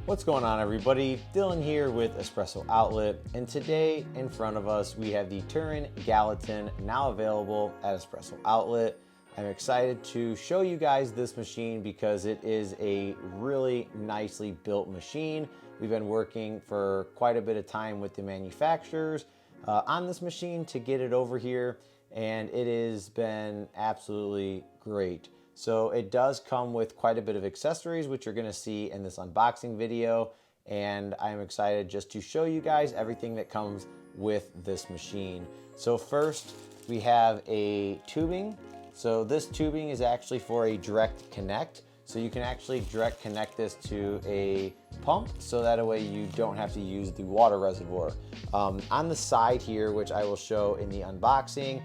What's going on, everybody? Dylan here with Espresso Outlet, and today in front of us we have the Turin Gallatin, now available at Espresso Outlet. I'm excited to show you guys this machine because it is a really nicely built machine. We've been working for quite a bit of time with the manufacturers on this machine to get it over here, and it has been absolutely great. So it does come with quite a bit of accessories, which you're gonna see in this unboxing video. And I'm excited just to show you guys everything that comes with this machine. So first we have a tubing. So this tubing is actually for a direct connect. So you can actually direct connect this to a pump, so that way you don't have to use the water reservoir. On the side here, which I will show in the unboxing,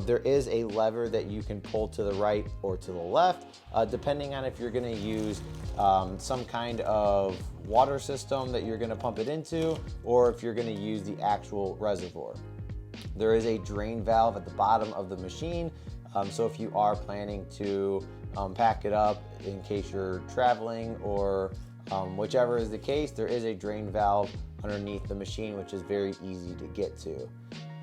there is a lever that you can pull to the right or to the left, depending on if you're gonna use some kind of water system that you're gonna pump it into, or if you're gonna use the actual reservoir. There is a drain valve at the bottom of the machine, so if you are planning to pack it up in case you're traveling or whichever is the case, there is a drain valve underneath the machine, which is very easy to get to.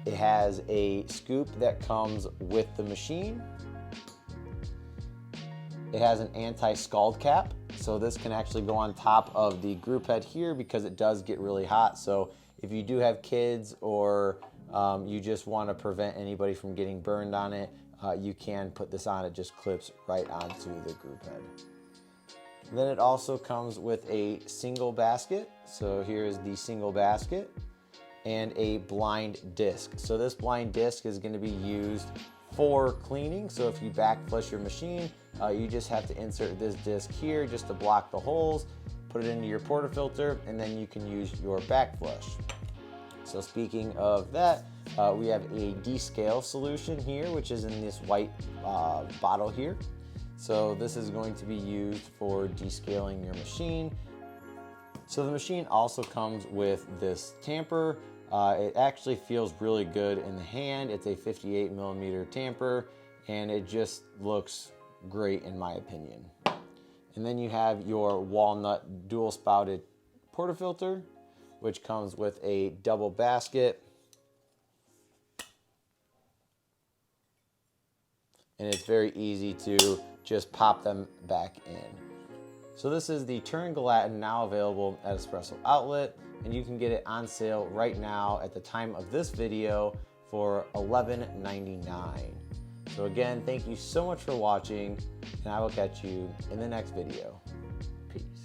It has a scoop that comes with the machine. It has an anti-scald cap, so this can actually go on top of the group head here because it does get really hot. So if you do have kids or you just want to prevent anybody from getting burned on it, you can put this on. It just clips right onto the group head. Then it also comes with a single basket. So here's the single basket. and a blind disc. So this blind disc is going to be used for cleaning. So if you back flush your machine, you just have to insert this disc here just to block the holes, put it into your portafilter, and then you can use your back flush. So speaking of that, we have a descale solution here, which is in this white bottle here. So this is going to be used for descaling your machine. So the machine also comes with this tamper. It actually feels really good in the hand. It's a 58 millimeter tamper, and it just looks great in my opinion. And then you have your walnut dual spouted portafilter, which comes with a double basket. And it's very easy to just pop them back in. So this is the Turin Gallatin, now available at Espresso Outlet, and you can get it on sale right now at the time of this video for $11.99. So again, thank you so much for watching, and I will catch you in the next video. Peace.